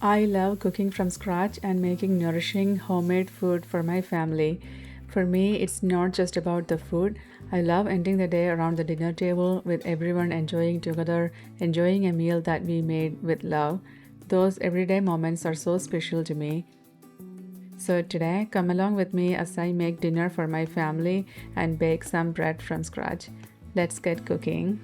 I love cooking from scratch and making nourishing homemade food for my family. For me, it's not just about the food. I love ending the day around the dinner table with everyone enjoying together, enjoying a meal that we made with love. Those everyday moments are so special to me. So, today, come along with me as I make dinner for my family and bake some bread from scratch. Let's get cooking.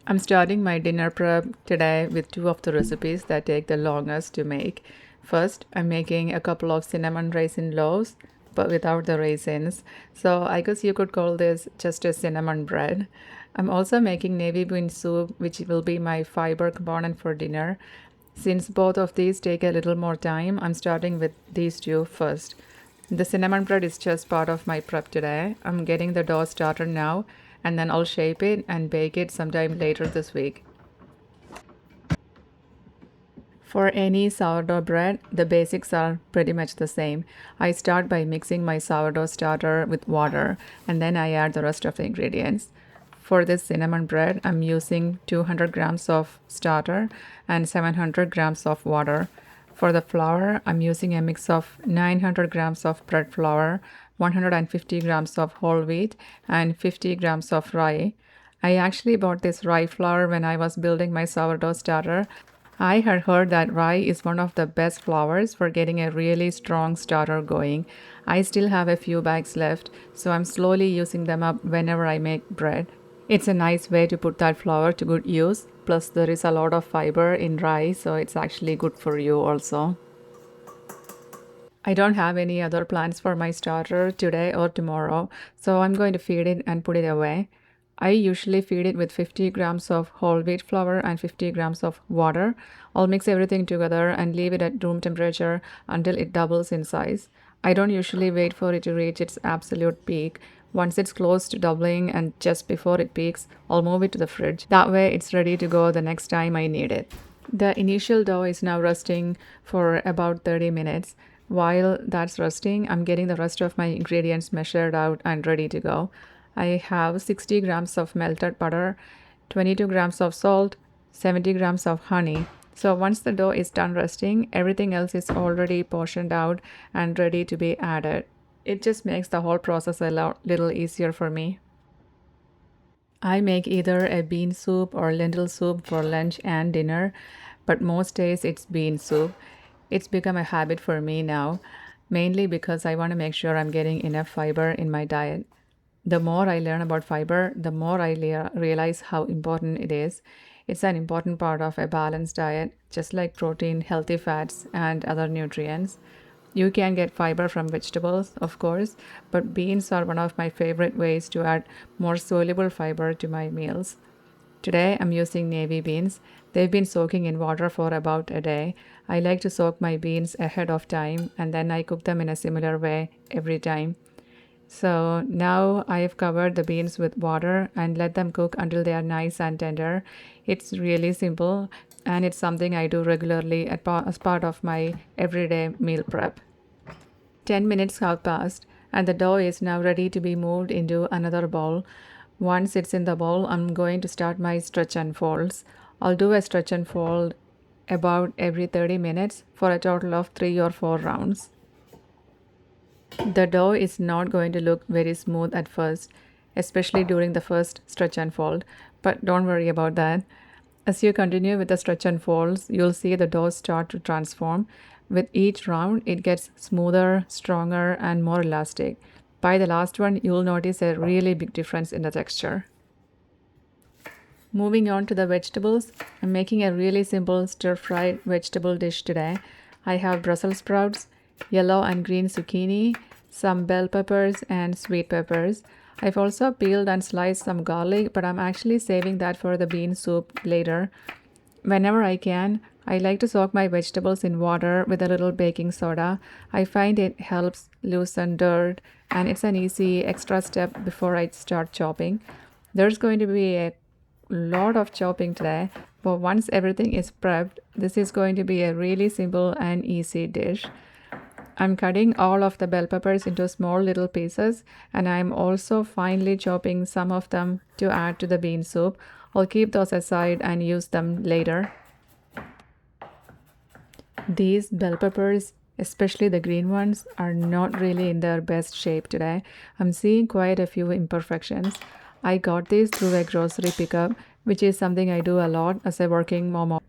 I'm starting my dinner prep today with two of the recipes that take the longest to make. First, I'm making a couple of cinnamon raisin loaves, but without the raisins. So I guess you could call this just a cinnamon bread. I'm also making navy bean soup, which will be my fiber component for dinner. Since both of these take a little more time, I'm starting with these two first. The cinnamon bread is just part of my prep today. I'm getting the dough started now, and then I'll shape it and bake it sometime later this week. For any sourdough bread, the basics are pretty much the same. I start by mixing my sourdough starter with water, and then I add the rest of the ingredients. For this cinnamon bread, I'm using 200 grams of starter and 700 grams of water. For the flour, I'm using a mix of 900 grams of bread flour, 150 grams of whole wheat, and 50 grams of rye. I actually bought this rye flour when I was building my sourdough starter. I had heard that rye is one of the best flours for getting a really strong starter going. I still have a few bags left, so I'm slowly using them up whenever I make bread. It's a nice way to put that flour to good use. Plus, there is a lot of fiber in rye, so it's actually good for you also. I don't have any other plans for my starter today or tomorrow, so I'm going to feed it and put it away. I usually feed it with 50 grams of whole wheat flour and 50 grams of water. I'll mix everything together and leave it at room temperature until it doubles in size. I don't usually wait for it to reach its absolute peak. Once it's close to doubling and just before it peaks, I'll move it to the fridge. That way, it's ready to go the next time I need it. The initial dough is now resting for about 30 minutes. While that's resting, I'm getting the rest of my ingredients measured out and ready to go. I have 60 grams of melted butter, 22 grams of salt, 70 grams of honey. So once the dough is done resting, everything else is already portioned out and ready to be added. It just makes the whole process a little easier for me. I make either a bean soup or lentil soup for lunch and dinner, but most days it's bean soup. It's become a habit for me now, mainly because I want to make sure I'm getting enough fiber in my diet. The more I learn about fiber, the more I realize how important it is. It's an important part of a balanced diet, just like protein, healthy fats, and other nutrients. You can get fiber from vegetables, of course, but beans are one of my favorite ways to add more soluble fiber to my meals. Today I'm using navy beans. They've been soaking in water for about a day. I like to soak my beans ahead of time and then I cook them in a similar way every time. So now I have covered the beans with water and let them cook until they are nice and tender. It's really simple and it's something I do regularly as part of my everyday meal prep. 10 minutes have passed and the dough is now ready to be moved into another bowl. Once it's in the bowl, I'm going to start my stretch and folds. I'll do a stretch and fold about every 30 minutes for a total of 3 or 4 rounds. The dough is not going to look very smooth at first, especially during the first stretch and fold, but don't worry about that. As you continue with the stretch and folds, you'll see the dough start to transform. With each round, it gets smoother, stronger, and more elastic. By the last one, you'll notice a really big difference in the texture. Moving on to the vegetables, I'm making a really simple stir-fried vegetable dish today. I have Brussels sprouts, yellow and green zucchini, some bell peppers, and sweet peppers. I've also peeled and sliced some garlic, but I'm actually saving that for the bean soup later. Whenever I can, I like to soak my vegetables in water with a little baking soda. I find it helps loosen dirt and it's an easy extra step before I start chopping. There's going to be a lot of chopping today, but once everything is prepped, this is going to be a really simple and easy dish. I'm cutting all of the bell peppers into small little pieces and I'm also finely chopping some of them to add to the bean soup. I'll keep those aside and use them later. These bell peppers, especially the green ones, are not really in their best shape today. I'm seeing quite a few imperfections. I got these through a grocery pickup, which is something I do a lot as a working mom.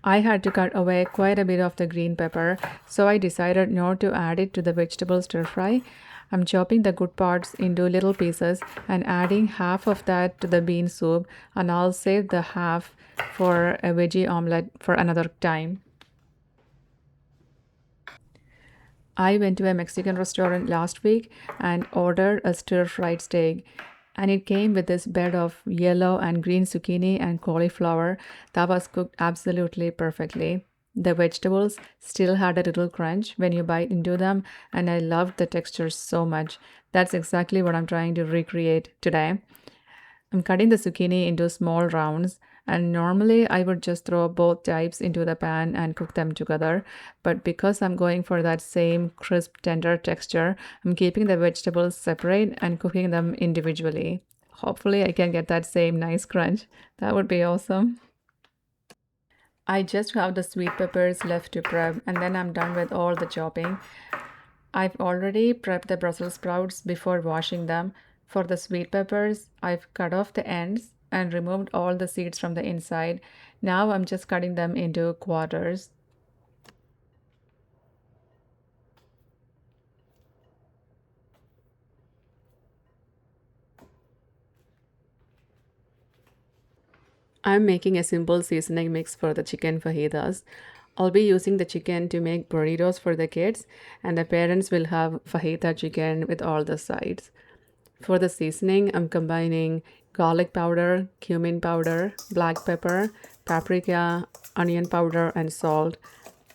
I had to cut away quite a bit of the green pepper, so I decided not to add it to the vegetable stir fry. I'm chopping the good parts into little pieces and adding half of that to the bean soup, and I'll save the half for a veggie omelette for another time. I went to a Mexican restaurant last week and ordered a stir fried steak. And it came with this bed of yellow and green zucchini and cauliflower that was cooked absolutely perfectly. The vegetables still had a little crunch when you bite into them, and I loved the texture so much. That's exactly what I'm trying to recreate today. I'm cutting the zucchini into small rounds, and normally I would just throw both types into the pan and cook them together. But because I'm going for that same crisp, tender texture, I'm keeping the vegetables separate and cooking them individually. Hopefully, I can get that same nice crunch. That would be awesome. I just have the sweet peppers left to prep, and then I'm done with all the chopping. I've already prepped the Brussels sprouts before washing them. For the sweet peppers, I've cut off the ends and removed all the seeds from the inside. Now I'm just cutting them into quarters. I'm making a simple seasoning mix for the chicken fajitas. I'll be using the chicken to make burritos for the kids, and the parents will have fajita chicken with all the sides. For the seasoning, I'm combining garlic powder, cumin powder, black pepper, paprika, onion powder, and salt.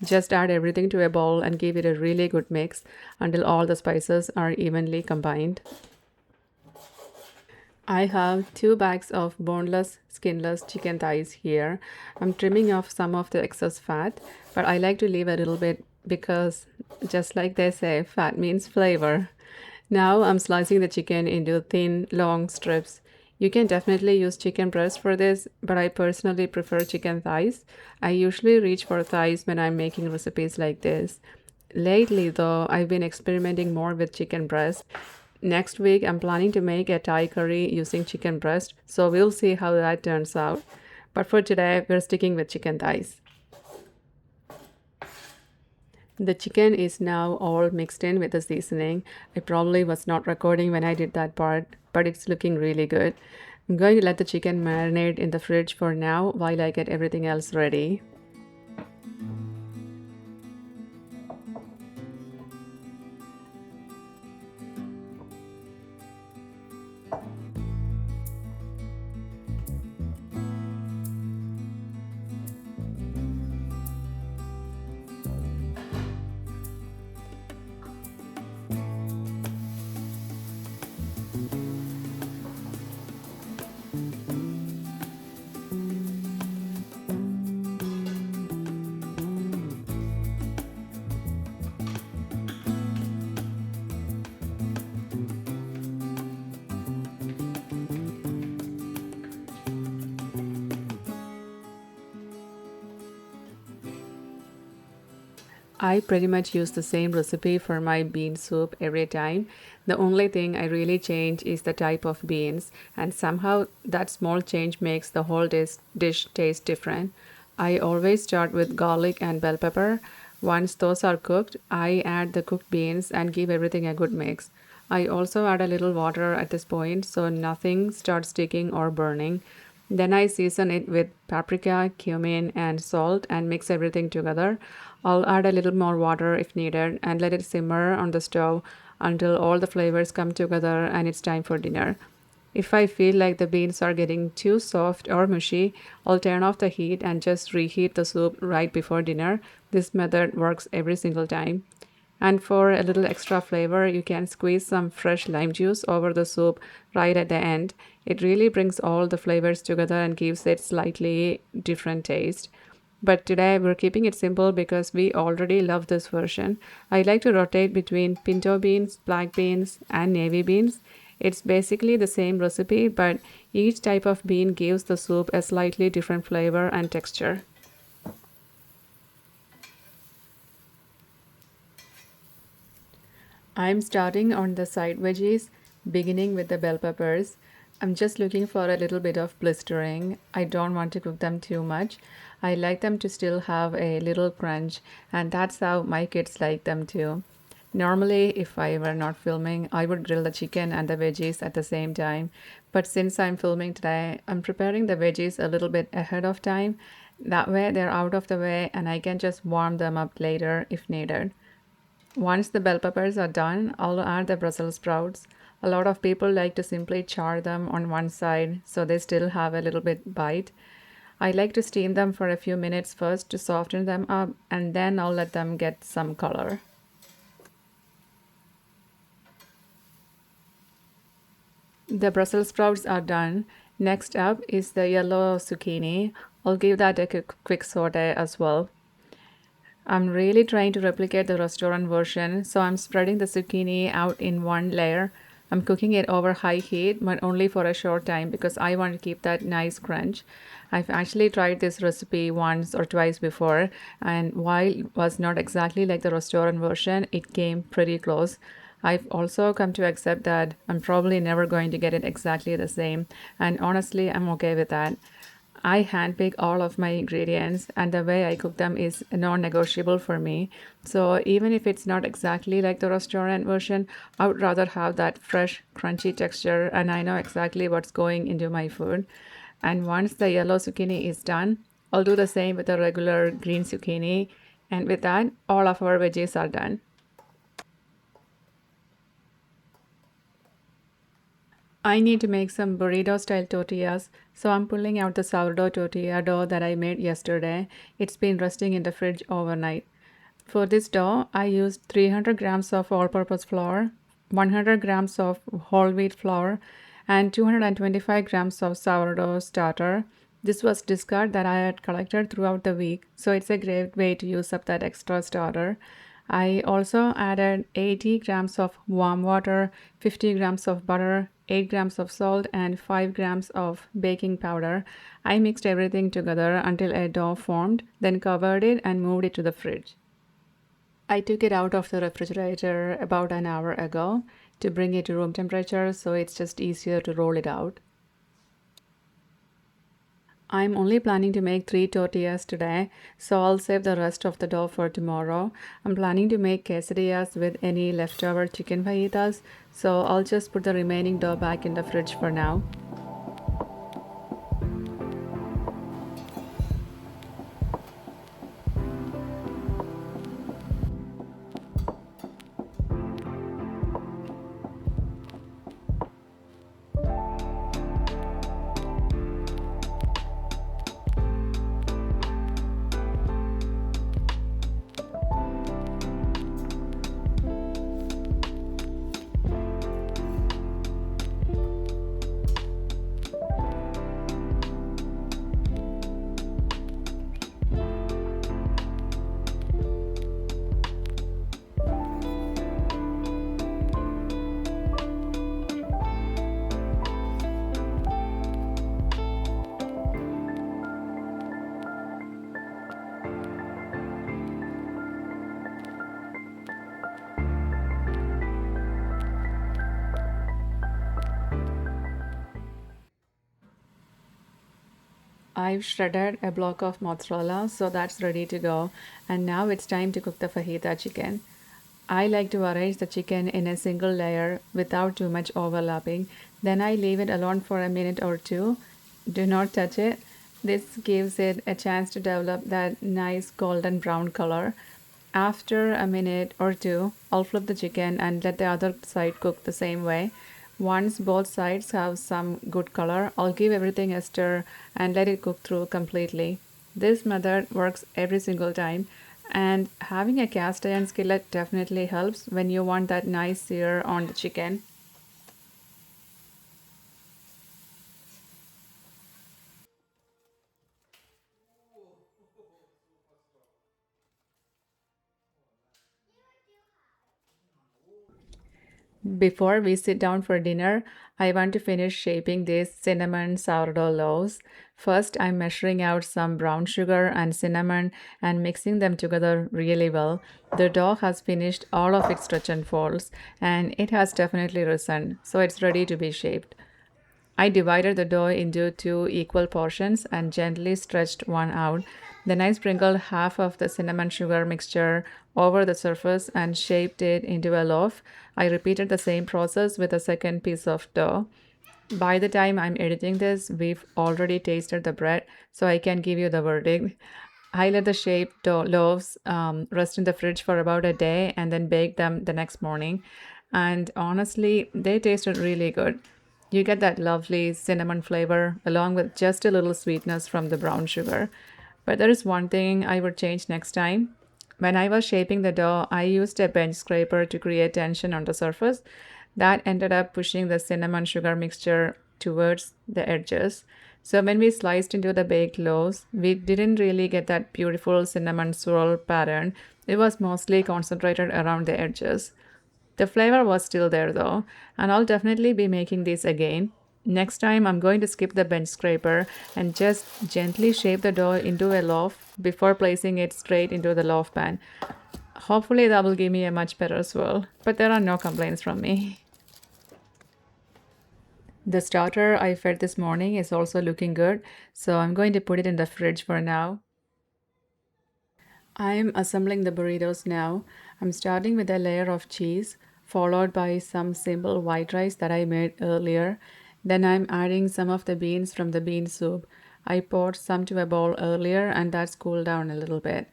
Just add everything to a bowl and give it a really good mix until all the spices are evenly combined. I have 2 bags of boneless, skinless chicken thighs here. I'm trimming off some of the excess fat, but I like to leave a little bit because, just like they say, fat means flavor. Now I'm slicing the chicken into thin, long strips. You can definitely use chicken breast for this, but I personally prefer chicken thighs. I usually reach for thighs when I'm making recipes like this. Lately, though, I've been experimenting more with chicken breast. Next week, I'm planning to make a Thai curry using chicken breast, so we'll see how that turns out. But for today, we're sticking with chicken thighs. The chicken is now all mixed in with the seasoning. I probably was not recording when I did that part, but it's looking really good. I'm going to let the chicken marinate in the fridge for now while I get everything else ready. I pretty much use the same recipe for my bean soup every time. The only thing I really change is the type of beans, and somehow that small change makes the whole dish taste different. I always start with garlic and bell pepper. Once those are cooked, I add the cooked beans and give everything a good mix. I also add a little water at this point so nothing starts sticking or burning. Then I season it with paprika, cumin, and salt and mix everything together. I'll add a little more water if needed and let it simmer on the stove until all the flavors come together and it's time for dinner. If I feel like the beans are getting too soft or mushy, I'll turn off the heat and just reheat the soup right before dinner. This method works every single time. And for a little extra flavor, you can squeeze some fresh lime juice over the soup right at the end. It really brings all the flavors together and gives it slightly different taste. But today we're keeping it simple because we already love this version. I like to rotate between pinto beans, black beans, and navy beans. It's basically the same recipe, but each type of bean gives the soup a slightly different flavor and texture. I'm starting on the side veggies, beginning with the bell peppers. I'm just looking for a little bit of blistering. I don't want to cook them too much. I like them to still have a little crunch, and that's how my kids like them too. Normally, if I were not filming, I would grill the chicken and the veggies at the same time. But since I'm filming today, I'm preparing the veggies a little bit ahead of time. That way, they're out of the way and I can just warm them up later if needed. Once the bell peppers are done, I'll add the Brussels sprouts. A lot of people like to simply char them on one side so they still have a little bit bite. I like to steam them for a few minutes first to soften them up and then I'll let them get some color. The Brussels sprouts are done. Next up is the yellow zucchini. I'll give that a quick saute as well. I'm really trying to replicate the restaurant version, so I'm spreading the zucchini out in one layer. I'm cooking it over high heat, but only for a short time because I want to keep that nice crunch. I've actually tried this recipe once or twice before, and while it was not exactly like the restaurant version, it came pretty close. I've also come to accept that I'm probably never going to get it exactly the same, and honestly, I'm okay with that. I handpick all of my ingredients, and the way I cook them is non negotiable for me. So, even if it's not exactly like the restaurant version, I would rather have that fresh, crunchy texture, and I know exactly what's going into my food. And once the yellow zucchini is done, I'll do the same with the regular green zucchini. And with that, all of our veggies are done. I need to make some burrito style tortillas, so I'm pulling out the sourdough tortilla dough that I made yesterday. It's been resting in the fridge overnight. For this dough, I used 300 grams of all purpose flour, 100 grams of whole wheat flour, and 225 grams of sourdough starter. This was discard that I had collected throughout the week, so it's a great way to use up that extra starter. I also added 80 grams of warm water, 50 grams of butter, 8 grams of salt, and 5 grams of baking powder. I mixed everything together until a dough formed, then covered it and moved it to the fridge. I took it out of the refrigerator about an hour ago to bring it to room temperature so it's just easier to roll it out. I'm only planning to make 3 tortillas today, so I'll save the rest of the dough for tomorrow. I'm planning to make quesadillas with any leftover chicken fajitas, so I'll just put the remaining dough back in the fridge for now. I've shredded a block of mozzarella, so that's ready to go. And now it's time to cook the fajita chicken. I like to arrange the chicken in a single layer without too much overlapping. Then I leave it alone for a minute or two. Do not touch it. This gives it a chance to develop that nice golden brown color. After a minute or two, I'll flip the chicken and let the other side cook the same way. Once both sides have some good color, I'll give everything a stir and let it cook through completely. This method works every single time, and having a cast iron skillet definitely helps when you want that nice sear on the chicken. Before we sit down for dinner, I want to finish shaping these cinnamon sourdough loaves. First, I'm measuring out some brown sugar and cinnamon and mixing them together really well. The dough has finished all of its stretch and folds, and it has definitely risen, so it's ready to be shaped. I divided the dough into two equal portions and gently stretched one out. Then I sprinkled half of the cinnamon sugar mixture over the surface and shaped it into a loaf. I repeated the same process with a second piece of dough. By the time I'm editing this, we've already tasted the bread, so I can give you the verdict. I let the shaped loaves rest in the fridge for about a day and then bake them the next morning. And honestly, they tasted really good. You get that lovely cinnamon flavor along with just a little sweetness from the brown sugar. But there is one thing I would change next time. When I was shaping the dough, I used a bench scraper to create tension on the surface. That ended up pushing the cinnamon sugar mixture towards the edges. So when we sliced into the baked loaves, we didn't really get that beautiful cinnamon swirl pattern. It was mostly concentrated around the edges. The flavor was still there though, and I'll definitely be making these again. Next time, I'm going to skip the bench scraper and just gently shape the dough into a loaf before placing it straight into the loaf pan. Hopefully, that will give me a much better swirl, but there are no complaints from me. The starter I fed this morning is also looking good, so I'm going to put it in the fridge for now. I'm assembling the burritos now. I'm starting with a layer of cheese, followed by some simple white rice that I made earlier. Then I'm adding some of the beans from the bean soup. I poured some to a bowl earlier and that's cooled down a little bit.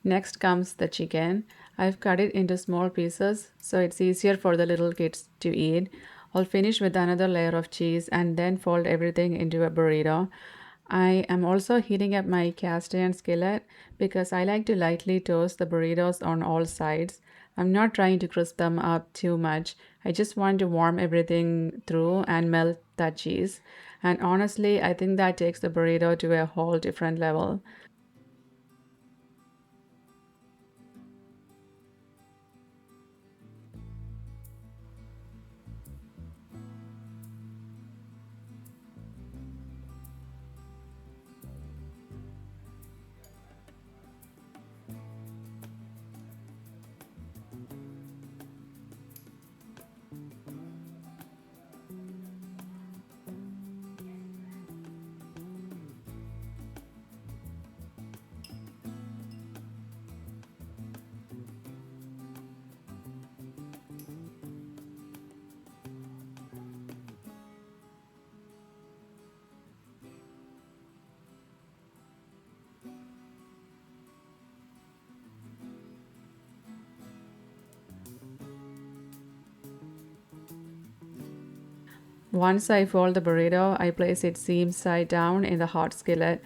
Next comes the chicken. I've cut it into small pieces so it's easier for the little kids to eat. I'll finish with another layer of cheese and then fold everything into a burrito. I am also heating up my cast iron skillet because I like to lightly toast the burritos on all sides. I'm not trying to crisp them up too much. I just want to warm everything through and melt that cheese. And honestly, I think that takes the burrito to a whole different level. Once I fold the burrito, I place it seam side down in the hot skillet.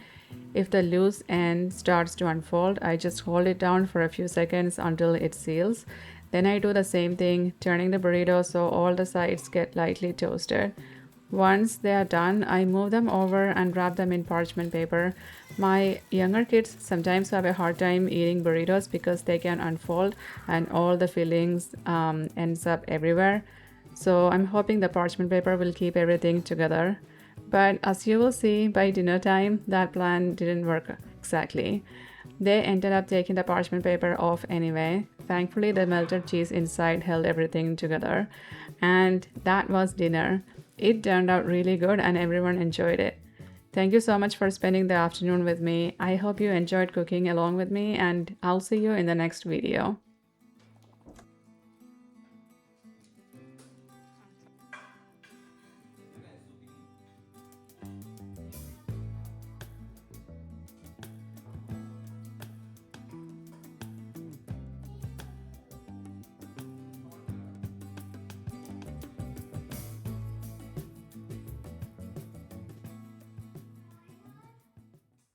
If the loose end starts to unfold, I just hold it down for a few seconds until it seals. Then I do the same thing, turning the burrito so all the sides get lightly toasted. Once they are done, I move them over and wrap them in parchment paper. My younger kids sometimes have a hard time eating burritos because they can unfold and all the fillings ends up everywhere. So I'm hoping the parchment paper will keep everything together. But as you will see, by dinner time, that plan didn't work exactly. They ended up taking the parchment paper off anyway. Thankfully, the melted cheese inside held everything together. And that was dinner. It turned out really good and everyone enjoyed it. Thank you so much for spending the afternoon with me. I hope you enjoyed cooking along with me and I'll see you in the next video.